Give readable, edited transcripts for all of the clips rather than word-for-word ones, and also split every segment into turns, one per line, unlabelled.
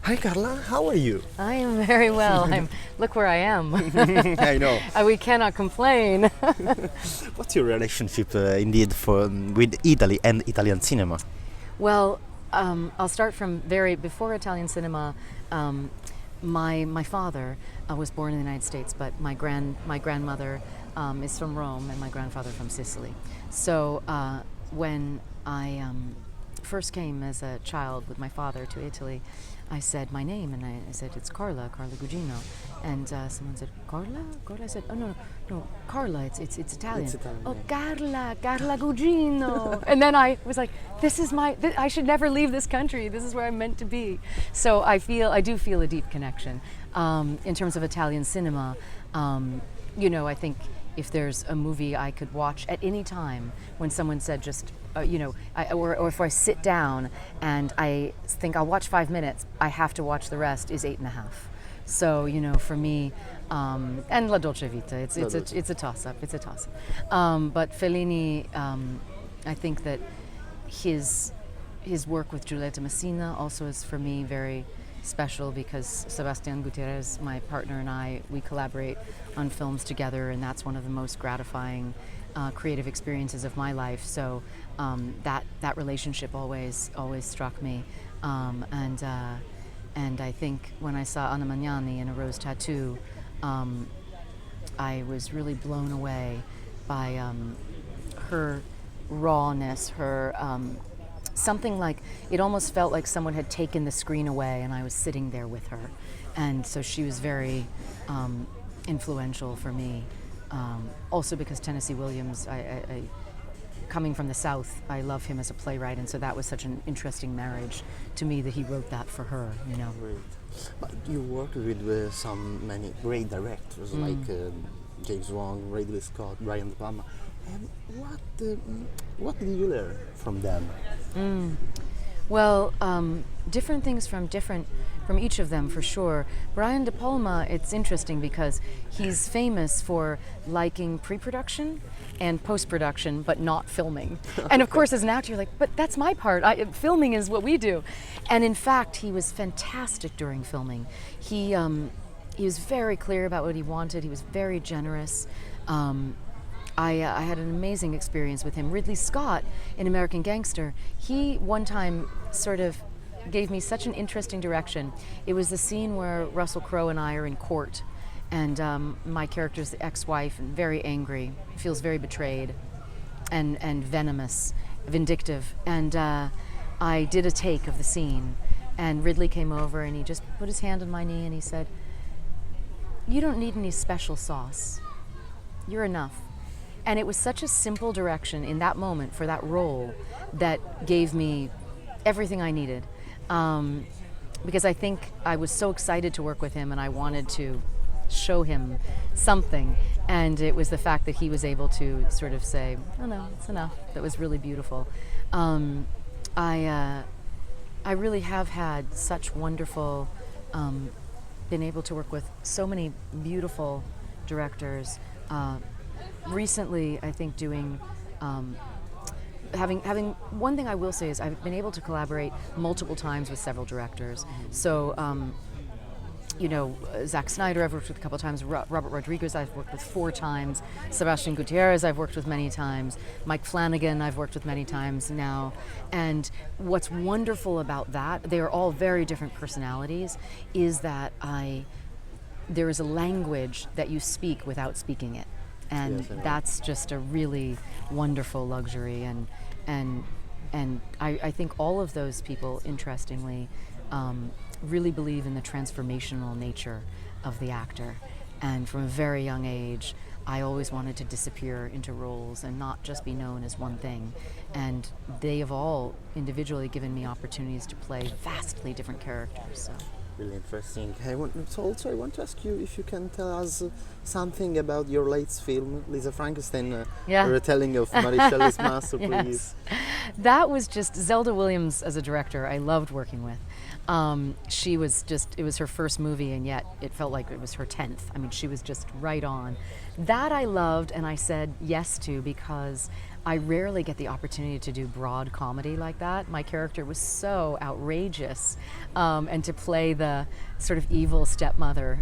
Hi Carla, how are you?
I am very well. Look where I am.
I know.
We cannot complain.
What's your relationship indeed with Italy and Italian cinema?
Well, I'll start from before Italian cinema. My father was born in the United States, but my grandmother is from Rome and my grandfather from Sicily. So when I first came as a child with my father to Italy, I said my name, and I said it's Carla Gugino, and someone said Carla. I said, oh no, Carla. It's Italian.
It's Italian.
Oh, Carla Gugino. And then I was like, I should never leave this country. This is where I'm meant to be. So I do feel a deep connection in terms of Italian cinema. I think if there's a movie I could watch at any time, when someone said just, or if I sit down and I think I'll watch 5 minutes, I have to watch the rest, is 8.5. So, for me, and La Dolce Vita, it's a toss-up. But Fellini, I think that his work with Giulietta Messina also is for me very special, because Sebastián Gutiérrez, my partner, and we collaborate on films together, and that's one of the most gratifying creative experiences of my life. So that relationship always struck me, and I think when I saw Anna Magnani in A Rose Tattoo, I was really blown away by her rawness, her something like, it almost felt like someone had taken the screen away and I was sitting there with her. And so she was very influential for me. Also because Tennessee Williams, I coming from the South, I love him as a playwright, and so that was such an interesting marriage to me that he wrote that for her,
Great. But you worked with many great directors like James Wong, Ridley Scott, Brian De Palma. What did you learn from them?
Well, different things from each of them, for sure. Brian De Palma, it's interesting because he's famous for liking pre-production and post-production, but not filming. And of course, as an actor, you're like, but that's my part. Filming is what we do. And in fact, he was fantastic during filming. He was very clear about what he wanted. He was very generous. I had an amazing experience with him. Ridley Scott in American Gangster, he one time sort of gave me such an interesting direction. It was the scene where Russell Crowe and I are in court, and my character's the ex-wife, and very angry, feels very betrayed and venomous, vindictive. And I did a take of the scene, and Ridley came over and he just put his hand on my knee and he said, "You don't need any special sauce. You're enough." And it was such a simple direction in that moment for that role that gave me everything I needed. Because I think I was so excited to work with him and I wanted to show him something. And it was the fact that he was able to sort of say, "Oh no, it's enough." That was really beautiful. I really have had such wonderful, been able to work with so many beautiful directors. Recently, I think doing, having one thing I will say is I've been able to collaborate multiple times with several directors. So, Zack Snyder I've worked with a couple times, Robert Rodriguez I've worked with 4 times, Sebastián Gutiérrez I've worked with many times, Mike Flanagan I've worked with many times now. And what's wonderful about that, they are all very different personalities, is that there is a language that you speak without speaking it. And yes, that's just a really wonderful luxury, and I think all of those people, interestingly, really believe in the transformational nature of the actor. And from a very young age, I always wanted to disappear into roles and not just be known as one thing. And they have all individually given me opportunities to play vastly different characters. So.
Really interesting. I want to ask you if you can tell us something about your latest film, Lisa Frankenstein, a retelling of Mary Shelley's masterpiece.
Yes. That was just Zelda Williams as a director. I loved working with. It was her first movie, and yet it felt like it was her 10th. I mean, she was just right on. That I loved, and I said yes to because I rarely get the opportunity to do broad comedy like that. My character was so outrageous, and to play the sort of evil stepmother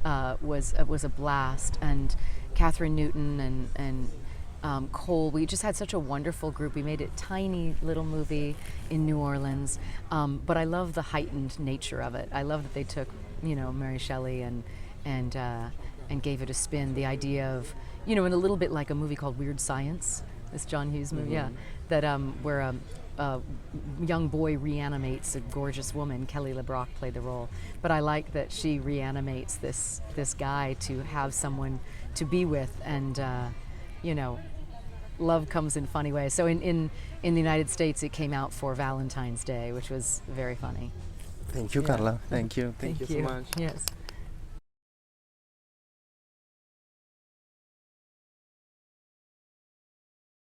was a blast. And Catherine Newton and Cole, we just had such a wonderful group. We made a tiny little movie in New Orleans, but I love the heightened nature of it. I love that they took, Mary Shelley and gave it a spin. The idea of, and a little bit like a movie called Weird Science, this John Hughes movie, that where a young boy reanimates a gorgeous woman. Kelly LeBrock played the role, but I like that she reanimates this guy to have someone to be with, and love comes in funny ways. So in the United States, it came out for Valentine's Day, which was very funny.
Thank you, Carla. Thank you. Thank you so much.
Yes.